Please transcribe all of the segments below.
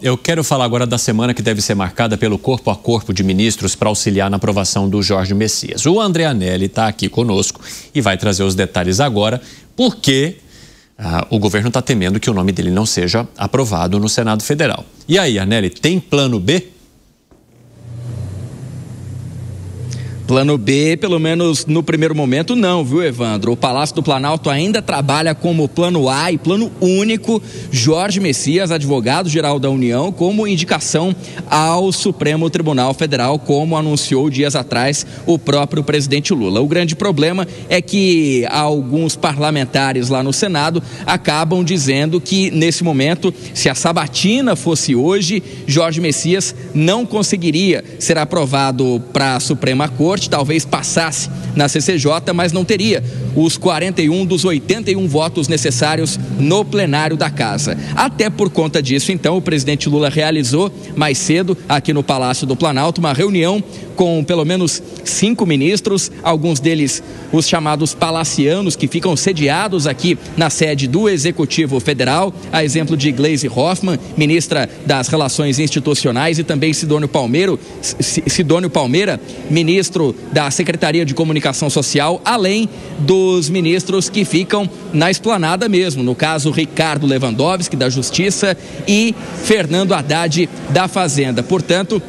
eu quero falar agora da semana que deve ser marcada pelo corpo a corpo de ministros para auxiliar na aprovação do Jorge Messias. O André Anelli está aqui conosco e vai trazer os detalhes agora, porque o governo está temendo que o nome dele não seja aprovado no Senado Federal. E aí, Anelli, tem plano B? Plano B, pelo menos no primeiro momento, não, viu, Evandro? O Palácio do Planalto ainda trabalha como plano A e plano único Jorge Messias, advogado-geral da União, como indicação ao Supremo Tribunal Federal, como anunciou dias atrás o próprio presidente Lula. O grande problema é que alguns parlamentares lá no Senado acabam dizendo que, nesse momento, se a sabatina fosse hoje, Jorge Messias não conseguiria ser aprovado para a Suprema Corte. Talvez passasse na CCJ, mas não teria os 41 dos 81 votos necessários no plenário da casa. Até por conta disso, então, o presidente Lula realizou mais cedo, aqui no Palácio do Planalto, uma reunião com pelo menos 5 ministros, alguns deles os chamados palacianos, que ficam sediados aqui na sede do Executivo Federal, a exemplo de Gleisi Hoffmann, ministra das Relações Institucionais, e também Sidônio Palmeira, ministro da Secretaria de Comunicação Social, além dos ministros que ficam na esplanada mesmo, no caso Ricardo Lewandowski, da Justiça, e Fernando Haddad, da Fazenda. Portanto,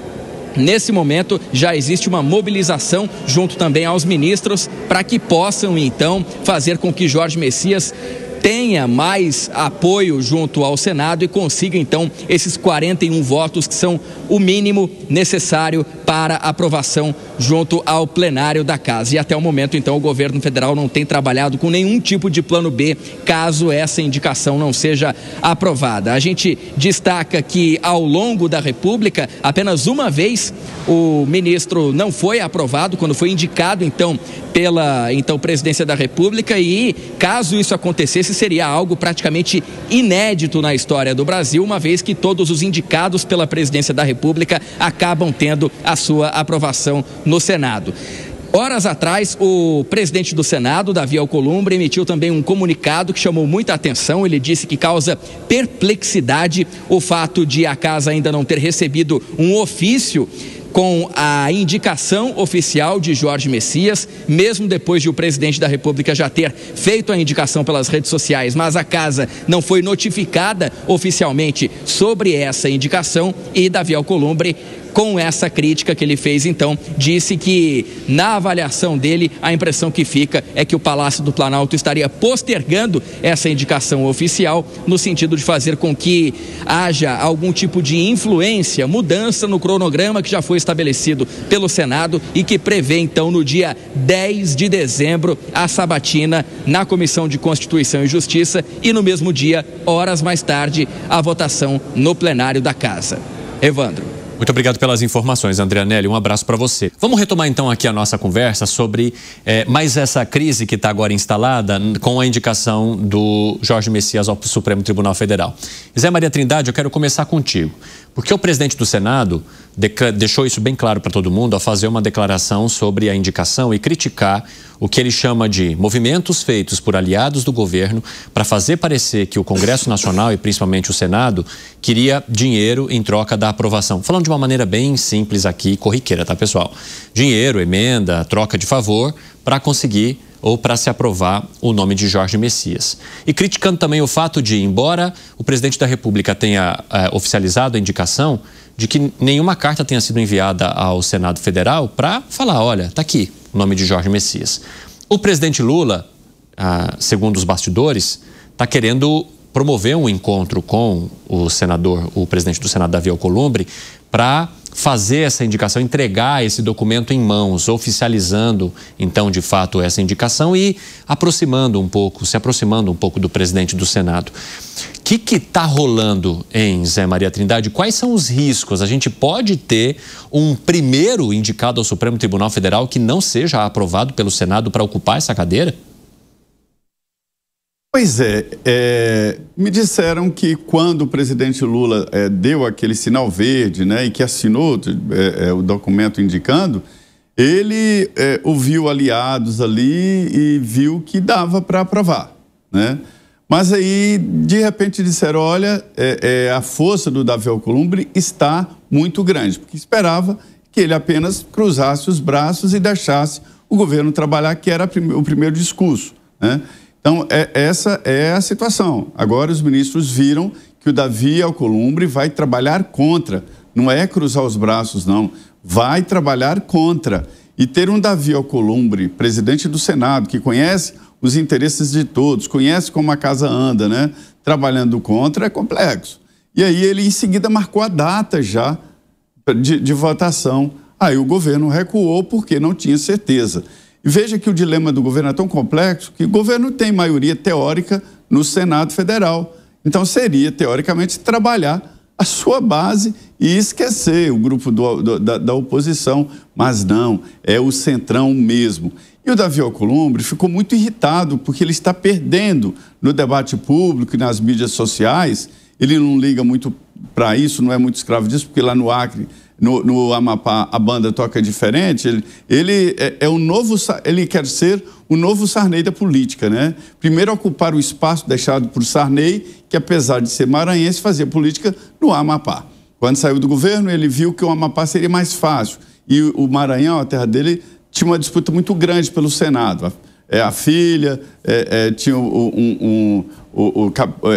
nesse momento já existe uma mobilização junto também aos ministros para que possam então fazer com que Jorge Messias tenha mais apoio junto ao Senado e consiga então esses 41 votos que são o mínimo necessário para aprovação junto ao plenário da casa. E até o momento, então, o governo federal não tem trabalhado com nenhum tipo de plano B, caso essa indicação não seja aprovada. A gente destaca que, ao longo da República, apenas uma vez o ministro não foi aprovado, quando foi indicado, então, pela presidência da República, e caso isso acontecesse, seria algo praticamente inédito na história do Brasil, uma vez que todos os indicados pela presidência da República acabam tendo a sua aprovação no Senado. Horas atrás, o presidente do Senado, Davi Alcolumbre, emitiu também um comunicado que chamou muita atenção. Ele disse que causa perplexidade o fato de a casa ainda não ter recebido um ofício com a indicação oficial de Jorge Messias, mesmo depois de o presidente da República já ter feito a indicação pelas redes sociais, mas a casa não foi notificada oficialmente sobre essa indicação, e Davi Alcolumbre, com essa crítica que ele fez, então, disse que, na avaliação dele, a impressão que fica é que o Palácio do Planalto estaria postergando essa indicação oficial, no sentido de fazer com que haja algum tipo de influência, mudança no cronograma que já foi estabelecido pelo Senado e que prevê, então, no dia 10 de dezembro, a sabatina na Comissão de Constituição e Justiça e, no mesmo dia, horas mais tarde, a votação no plenário da Casa. Evandro. Muito obrigado pelas informações, André Anelli. Um abraço para você. Vamos retomar então aqui a nossa conversa sobre mais essa crise que está agora instalada com a indicação do Jorge Messias ao Supremo Tribunal Federal. Zé Maria Trindade, eu quero começar contigo, porque o presidente do Senado deixou isso bem claro para todo mundo ao fazer uma declaração sobre a indicação e criticar o que ele chama de movimentos feitos por aliados do governo para fazer parecer que o Congresso Nacional e principalmente o Senado queria dinheiro em troca da aprovação. Falando de uma maneira bem simples aqui, corriqueira, tá, pessoal? Dinheiro, emenda, troca de favor para conseguir ou para se aprovar o nome de Jorge Messias. E criticando também o fato de, embora o presidente da República tenha oficializado a indicação, de que nenhuma carta tenha sido enviada ao Senado Federal para falar, olha, está aqui o nome de Jorge Messias. O presidente Lula, segundo os bastidores, está querendo promover um encontro com o presidente do Senado, Davi Alcolumbre, para fazer essa indicação, entregar esse documento em mãos, oficializando, então, de fato, essa indicação e se aproximando um pouco do presidente do Senado. O que está rolando em Zé Maria Trindade? Quais são os riscos? A gente pode ter um primeiro indicado ao Supremo Tribunal Federal que não seja aprovado pelo Senado para ocupar essa cadeira? Pois é, me disseram que quando o presidente Lula deu aquele sinal verde, né, e que assinou o documento indicando, ele ouviu aliados ali e viu que dava para aprovar, né? Mas aí, de repente, disseram, olha, a força do Davi Alcolumbre está muito grande, porque esperava que ele apenas cruzasse os braços e deixasse o governo trabalhar, que era o primeiro discurso, né? Então, essa é a situação. Agora, os ministros viram que o Davi Alcolumbre vai trabalhar contra, não é cruzar os braços, não, vai trabalhar contra. E ter um Davi Alcolumbre, presidente do Senado, que conhece os interesses de todos, conhece como a casa anda, né? Trabalhando contra é complexo. E aí ele, em seguida, marcou a data já de votação. Aí o governo recuou porque não tinha certeza. E veja que o dilema do governo é tão complexo que o governo tem maioria teórica no Senado Federal. Então seria, teoricamente, trabalhar a sua base e esquecer o grupo da oposição. Mas não, é o centrão mesmo. E o Davi Alcolumbre ficou muito irritado porque ele está perdendo no debate público e nas mídias sociais. Ele não liga muito para isso, não é muito escravo disso, porque lá no Acre, no Amapá, a banda toca diferente. Ele quer ser o novo Sarney da política, né? Primeiro ocupar o espaço deixado por Sarney, que apesar de ser maranhense, fazia política no Amapá. Quando saiu do governo, ele viu que o Amapá seria mais fácil. E o Maranhão, a terra dele, tinha uma disputa muito grande pelo Senado. A filha, tinha o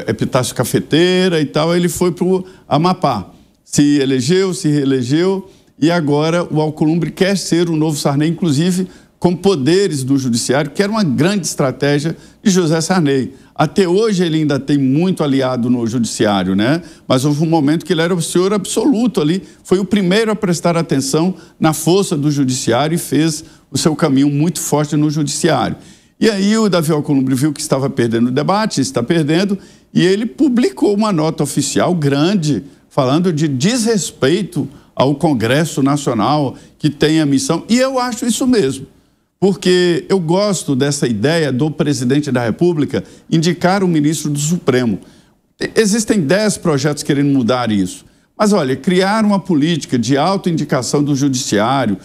Epitácio Cafeteira e tal, ele foi para o Amapá. Se elegeu, se reelegeu, e agora o Alcolumbre quer ser o novo Sarney, inclusive com poderes do judiciário, que era uma grande estratégia de José Sarney. Até hoje ele ainda tem muito aliado no judiciário, né? Mas houve um momento que ele era o senhor absoluto ali, foi o primeiro a prestar atenção na força do judiciário e fez o seu caminho muito forte no judiciário. E aí o Davi Alcolumbre viu que estava perdendo o debate, está perdendo, e ele publicou uma nota oficial grande, falando de desrespeito ao Congresso Nacional, que tem a missão, e eu acho isso mesmo. Porque eu gosto dessa ideia do presidente da República indicar o ministro do Supremo. Existem 10 projetos querendo mudar isso. Mas, olha, criar uma política de autoindicação do judiciário,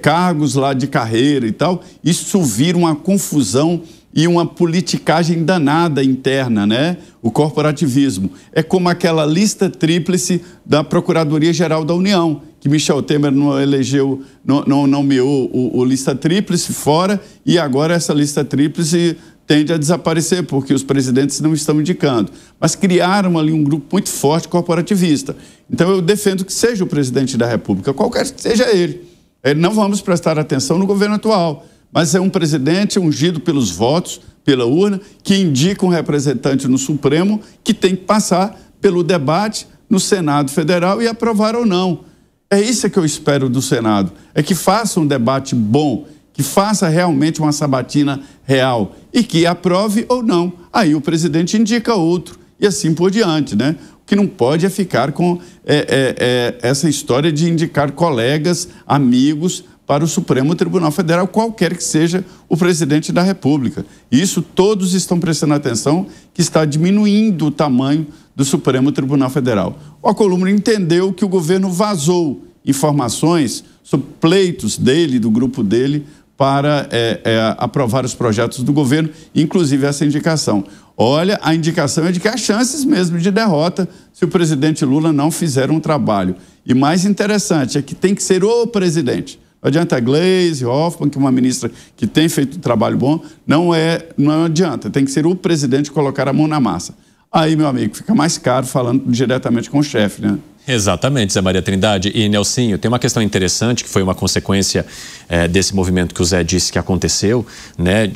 cargos lá de carreira e tal, isso vira uma confusão e uma politicagem danada interna, né? O corporativismo. É como aquela lista tríplice da Procuradoria-Geral da União, que Michel Temer não elegeu, não nomeou o lista tríplice fora, e agora essa lista tríplice tende a desaparecer, porque os presidentes não estão indicando. Mas criaram ali um grupo muito forte corporativista. Então eu defendo que seja o presidente da República, qualquer que seja ele. Não vamos prestar atenção no governo atual, mas é um presidente ungido pelos votos, pela urna, que indica um representante no Supremo que tem que passar pelo debate no Senado Federal e aprovar ou não. É isso que eu espero do Senado, é que faça um debate bom, que faça realmente uma sabatina real e que aprove ou não. Aí o presidente indica outro e assim por diante, né? O que não pode é ficar com essa história de indicar colegas, amigos para o Supremo Tribunal Federal, qualquer que seja o presidente da República. Isso todos estão prestando atenção, que está diminuindo o tamanho do Supremo Tribunal Federal. O Alcolumbre entendeu que o governo vazou informações sobre pleitos dele, do grupo dele, para aprovar os projetos do governo, inclusive essa indicação. Olha, a indicação é de que há chances mesmo de derrota se o presidente Lula não fizer um trabalho. E mais interessante é que tem que ser o presidente. Não adianta a Gleisi Hoffmann, que é uma ministra que tem feito um trabalho bom, não adianta, tem que ser o presidente colocar a mão na massa. Aí, meu amigo, fica mais caro falando diretamente com o chefe, né? Exatamente, Zé Maria Trindade. E, Nelsinho, tem uma questão interessante que foi uma consequência desse movimento que o Zé disse que aconteceu, né,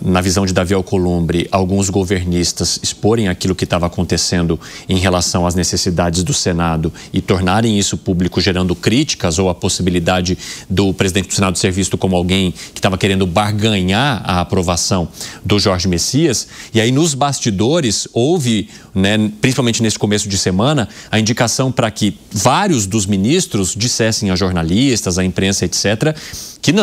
na visão de Davi Alcolumbre, alguns governistas exporem aquilo que estava acontecendo em relação às necessidades do Senado e tornarem isso público, gerando críticas ou a possibilidade do presidente do Senado ser visto como alguém que estava querendo barganhar a aprovação do Jorge Messias. E aí, nos bastidores, houve, né, principalmente nesse começo de semana, a indicação para que vários dos ministros dissessem a jornalistas, à imprensa, etc., que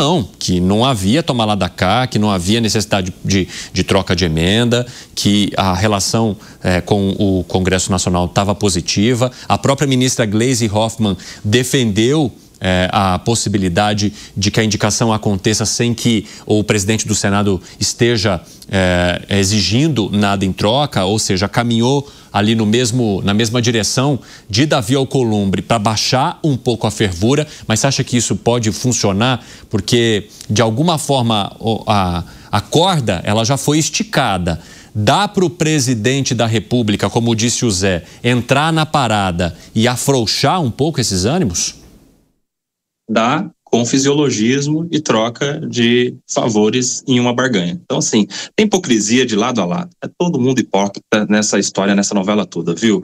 não havia tomar lá da cá, que não havia necessidade de troca de emenda, que a relação com o Congresso Nacional estava positiva. A própria ministra Gleisi Hoffmann defendeu a possibilidade de que a indicação aconteça sem que o presidente do Senado esteja exigindo nada em troca, ou seja, caminhou ali na mesma direção de Davi Alcolumbre para baixar um pouco a fervura, mas você acha que isso pode funcionar? Porque, de alguma forma, a corda ela já foi esticada. Dá para o presidente da República, como disse o Zé, entrar na parada e afrouxar um pouco esses ânimos? Dá, com fisiologismo e troca de favores em uma barganha. Então, assim, tem hipocrisia de lado a lado. É todo mundo hipócrita nessa história, nessa novela toda, viu,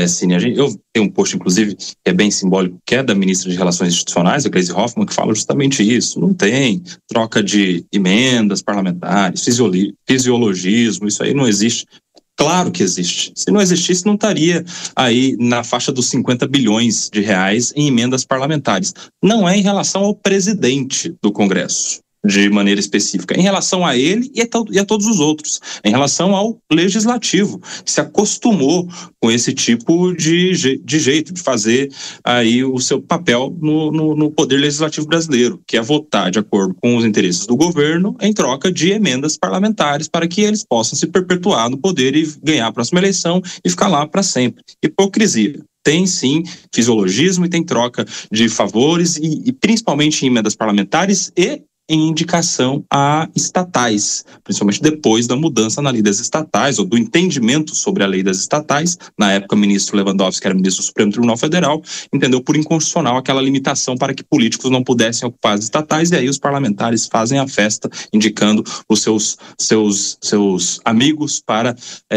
Cine? Eu tenho um post, inclusive, que é bem simbólico, que é da ministra de Relações Institucionais, a Gleisi Hoffmann, que fala justamente isso. Não tem troca de emendas parlamentares, fisiologismo, isso aí não existe. Claro que existe. Se não existisse, não estaria aí na faixa dos 50 bilhões de reais em emendas parlamentares. Não é em relação ao presidente do Congresso, de maneira específica, em relação a ele e a todos os outros, em relação ao legislativo, que se acostumou com esse tipo de jeito de fazer aí o seu papel no poder legislativo brasileiro, que é votar de acordo com os interesses do governo em troca de emendas parlamentares para que eles possam se perpetuar no poder e ganhar a próxima eleição e ficar lá para sempre. Hipocrisia. Tem sim fisiologismo e tem troca de favores e principalmente em emendas parlamentares e em indicação a estatais, principalmente depois da mudança na lei das estatais, ou do entendimento sobre a lei das estatais. Na época, o ministro Lewandowski, que era ministro do Supremo Tribunal Federal, entendeu por inconstitucional aquela limitação para que políticos não pudessem ocupar as estatais, e aí os parlamentares fazem a festa, indicando os seus amigos para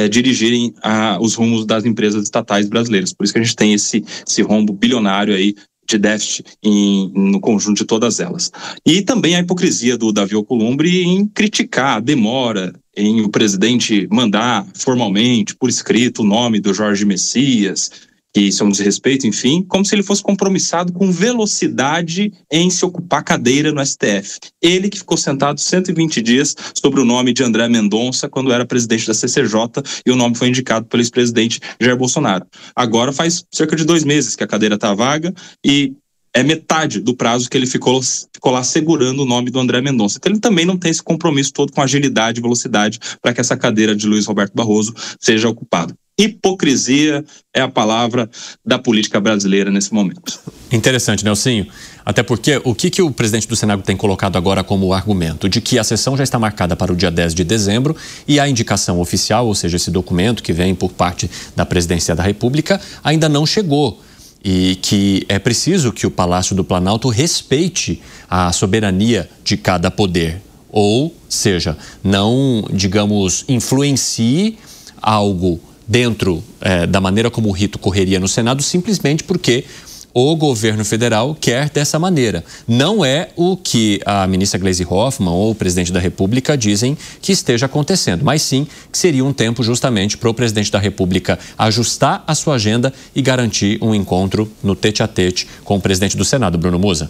dirigirem os rumos das empresas estatais brasileiras. Por isso que a gente tem esse rombo bilionário aí de déficit no conjunto de todas elas. E também a hipocrisia do Davi Alcolumbre em criticar a demora em o presidente mandar formalmente, por escrito, o nome do Jorge Messias, que isso é um desrespeito, enfim, como se ele fosse compromissado com velocidade em se ocupar cadeira no STF. Ele que ficou sentado 120 dias sobre o nome de André Mendonça quando era presidente da CCJ e o nome foi indicado pelo ex-presidente Jair Bolsonaro. Agora faz cerca de 2 meses que a cadeira está vaga e é metade do prazo que ele ficou lá segurando o nome do André Mendonça. Então ele também não tem esse compromisso todo com agilidade e velocidade para que essa cadeira de Luiz Roberto Barroso seja ocupada. Hipocrisia é a palavra da política brasileira nesse momento. Interessante, Nelsinho. Até porque o que o presidente do Senado tem colocado agora como argumento? De que a sessão já está marcada para o dia 10 de dezembro e a indicação oficial, ou seja, esse documento que vem por parte da Presidência da República, ainda não chegou. E que é preciso que o Palácio do Planalto respeite a soberania de cada poder. Ou seja, não, digamos, influencie algo dentro da maneira como o rito correria no Senado, simplesmente porque o governo federal quer dessa maneira. Não é o que a ministra Gleisi Hoffmann ou o presidente da República dizem que esteja acontecendo, mas sim que seria um tempo justamente para o presidente da República ajustar a sua agenda e garantir um encontro no tete-a-tete com o presidente do Senado, Bruno Musa.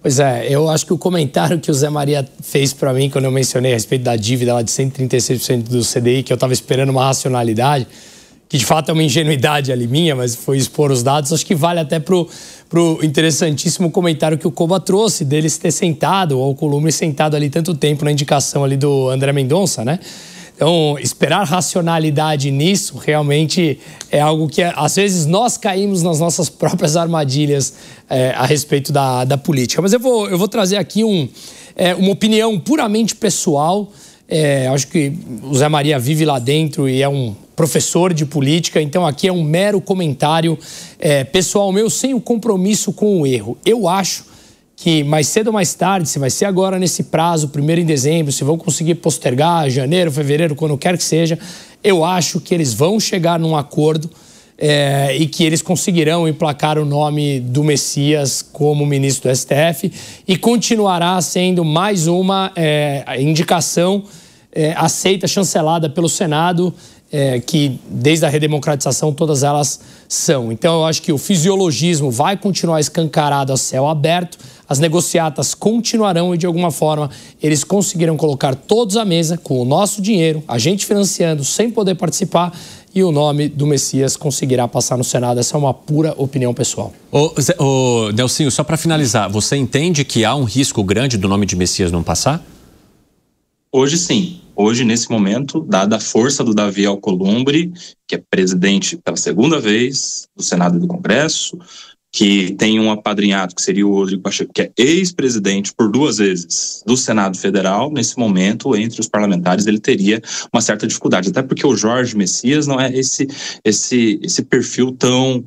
Pois é, eu acho que o comentário que o Zé Maria fez para mim quando eu mencionei a respeito da dívida lá de 136% do CDI, que eu estava esperando uma racionalidade, que de fato é uma ingenuidade ali minha, mas foi expor os dados, acho que vale até pro interessantíssimo comentário que o Coba trouxe, deles ter sentado, o Alcolumbre sentado ali tanto tempo na indicação ali do André Mendonça, né? Então, esperar racionalidade nisso realmente é algo que, às vezes, nós caímos nas nossas próprias armadilhas a respeito da política. Mas eu vou trazer aqui uma opinião puramente pessoal. Acho que o Zé Maria vive lá dentro e é um professor de política, então aqui é um mero comentário pessoal meu, sem o compromisso com o erro. Eu acho que mais cedo ou mais tarde, se vai ser agora nesse prazo, 1º em dezembro, se vão conseguir postergar, janeiro, fevereiro, quando quer que seja, eu acho que eles vão chegar num acordo e que eles conseguirão emplacar o nome do Messias como ministro do STF e continuará sendo mais uma indicação aceita, chancelada pelo Senado, que desde a redemocratização todas elas são. Então eu acho que o fisiologismo vai continuar escancarado a céu aberto, as negociatas continuarão e, de alguma forma, eles conseguiram colocar todos à mesa com o nosso dinheiro, a gente financiando, sem poder participar, e o nome do Messias conseguirá passar no Senado. Essa é uma pura opinião pessoal. Ô Nelsinho, só para finalizar, você entende que há um risco grande do nome de Messias não passar? Hoje sim. Hoje, nesse momento, dada a força do Davi Alcolumbre, que é presidente pela segunda vez do Senado e do Congresso, que tem um apadrinhado, que seria o Rodrigo Pacheco, que é ex-presidente por 2 vezes do Senado Federal, nesse momento, entre os parlamentares, ele teria uma certa dificuldade. Até porque o Jorge Messias não é esse perfil tão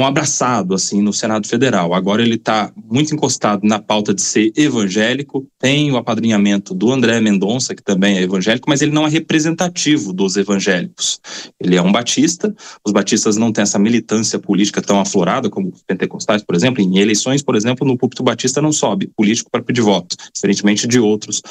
abraçado assim no Senado Federal. Agora ele está muito encostado na pauta de ser evangélico, tem o apadrinhamento do André Mendonça, que também é evangélico, mas ele não é representativo dos evangélicos. Ele é um batista, os batistas não têm essa militância política tão aflorada como os pentecostais, por exemplo. Em eleições, por exemplo, no púlpito batista não sobe político para pedir voto, diferentemente de outros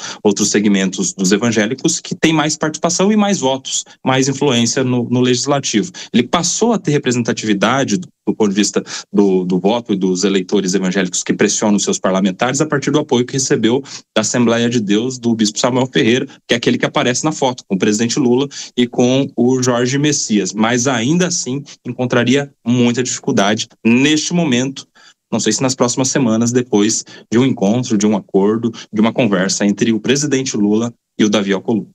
segmentos dos evangélicos que têm mais participação e mais votos, mais influência no legislativo. Ele passou a ter representatividade do ponto de vista do voto e dos eleitores evangélicos que pressionam seus parlamentares a partir do apoio que recebeu da Assembleia de Deus do bispo Samuel Ferreira, que é aquele que aparece na foto com o presidente Lula e com o Jorge Messias. Mas ainda assim encontraria muita dificuldade neste momento, não sei se nas próximas semanas, depois de um encontro, de um acordo, de uma conversa entre o presidente Lula e o Davi Alcolumbre.